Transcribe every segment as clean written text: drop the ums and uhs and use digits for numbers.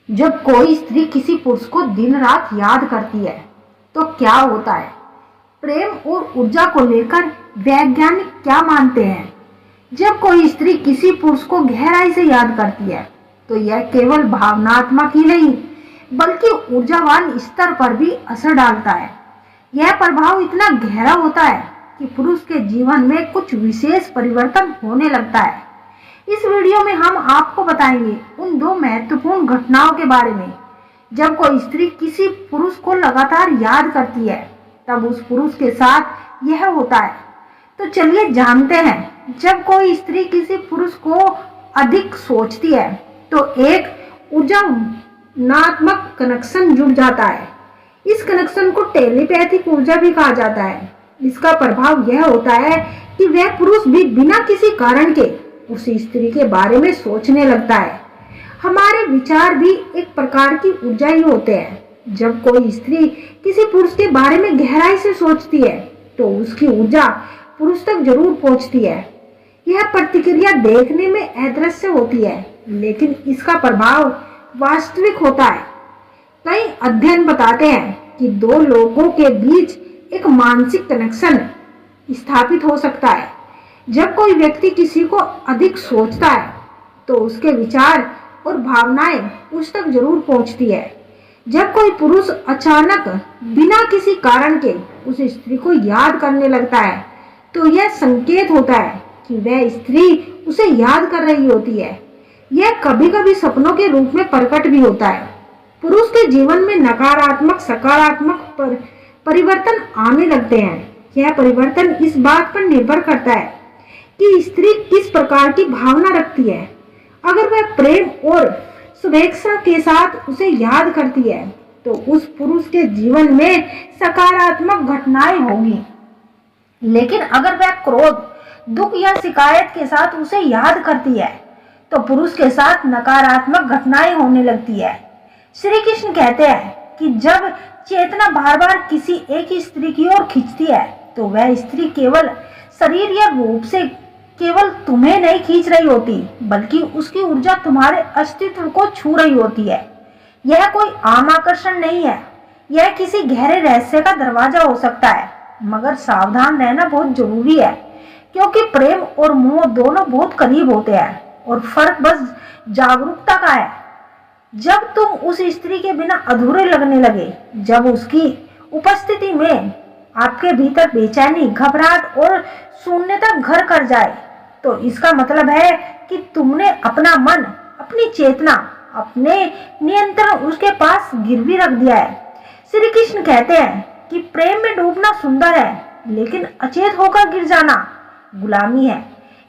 जब कोई स्त्री किसी पुरुष को दिन रात याद करती है तो क्या होता है? प्रेम और ऊर्जा को लेकर वैज्ञानिक क्या मानते हैं? जब कोई स्त्री किसी पुरुष को गहराई से याद करती है तो यह केवल भावनात्मक ही नहीं बल्कि ऊर्जावान स्तर पर भी असर डालता है। यह प्रभाव इतना गहरा होता है कि पुरुष के जीवन में कुछ विशेष परिवर्तन होने लगता है। इस वीडियो में हम आपको बताएंगे उन दो महत्वपूर्ण घटनाओं के बारे में जब कोई स्त्री किसी पुरुष को लगातार याद करती है तब उस पुरुष के साथ यह होता है। तो चलिए जानते हैं। जब कोई स्त्री किसी पुरुष को अधिक सोचती है तो एक ऊर्जानात्मक कनेक्शन जुड़ जाता है। इस कनेक्शन को टेलीपैथिक ऊर्जा भी कहा जाता है। इसका प्रभाव यह होता है कि वह पुरुष भी बिना किसी कारण के उस स्त्री के बारे में सोचने लगता है। हमारे विचार भी एक प्रकार की ऊर्जा ही होते हैं। जब कोई स्त्री किसी पुरुष के बारे में गहराई से सोचती है तो उसकी ऊर्जा पुरुष तक जरूर पहुंचती है। यह प्रतिक्रिया देखने में अदृश्य होती है लेकिन इसका प्रभाव वास्तविक होता है। कई अध्ययन बताते हैं कि दो लोगों के बीच एक मानसिक कनेक्शन स्थापित हो सकता है। जब कोई व्यक्ति किसी को अधिक सोचता है तो उसके विचार और भावनाएं उस तक जरूर पहुंचती है। जब कोई पुरुष अचानक बिना किसी कारण के उस स्त्री को याद करने लगता है तो यह संकेत होता है कि वह स्त्री उसे याद कर रही होती है। यह कभी कभी सपनों के रूप में प्रकट भी होता है। पुरुष के जीवन में नकारात्मक सकारात्मक परिवर्तन आने लगते हैं। यह परिवर्तन इस बात पर निर्भर करता है कि स्त्री किस प्रकार की भावना रखती है। अगर वह प्रेम और शुभेच्छा के साथ उसे याद करती है तो उस पुरुष के जीवन में सकारात्मक घटनाएं होंगी। लेकिन अगर वह क्रोध, दुख या शिकायत के साथ उसे याद करती है तो पुरुष के साथ नकारात्मक घटनाएं होने लगती है। श्री कृष्ण कहते हैं कि जब चेतना बार बार किसी एक ही स्त्री की ओर खींचती है तो वह स्त्री केवल शरीर या रूप से केवल तुम्हें नहीं खींच रही होती बल्कि उसकी ऊर्जा तुम्हारे अस्तित्व को छू रही होती है। यह कोई आम आकर्षण नहीं है, यह किसी गहरे रहस्य का दरवाजा हो सकता है। मगर सावधान रहना बहुत जरूरी है क्योंकि प्रेम और मोह दोनों बहुत करीब होते हैं और फर्क बस जागरूकता का है। जब तुम उस स्त्री के बिना अधूरे लगने लगे, जब उसकी उपस्थिति में आपके भीतर बेचैनी, घबराहट और शून्यता घर कर जाए तो इसका मतलब है कि तुमने अपना मन, अपनी चेतना, अपने नियंत्रण उसके पास गिरवी रख दिया है। श्री कृष्ण कहते हैं कि प्रेम में डूबना सुंदर है लेकिन अचेत होकर गिर जाना गुलामी है।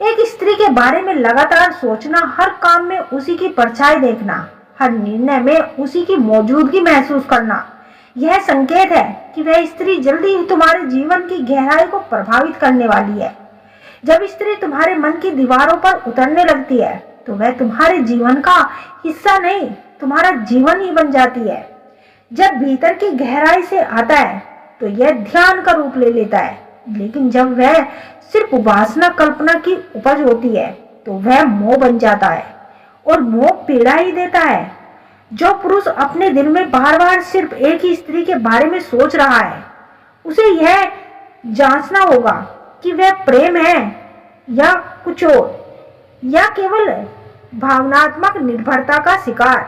एक स्त्री के बारे में लगातार सोचना, हर काम में उसी की परछाई देखना, हर निर्णय में उसी की मौजूदगी महसूस करना, यह संकेत है कि वह स्त्री जल्दी ही तुम्हारे जीवन की गहराई को प्रभावित करने वाली है। जब स्त्री तुम्हारे मन की दीवारों पर उतरने लगती है तो वह तुम्हारे जीवन का हिस्सा नहीं, तुम्हारा जीवन ही बन जाती है। जब भीतर की गहराई से आता है तो यह ध्यान का रूप ले लेता है, लेकिन जब वह सिर्फ वासना कल्पना की उपज होती है तो वह मोह बन जाता है और मोह पीड़ा ही देता है। जो पुरुष अपने दिल में बार बार सिर्फ एक ही स्त्री के बारे में सोच रहा है उसे यह जांचना होगा कि वह प्रेम है या कुछ और, या केवल भावनात्मक निर्भरता का शिकार।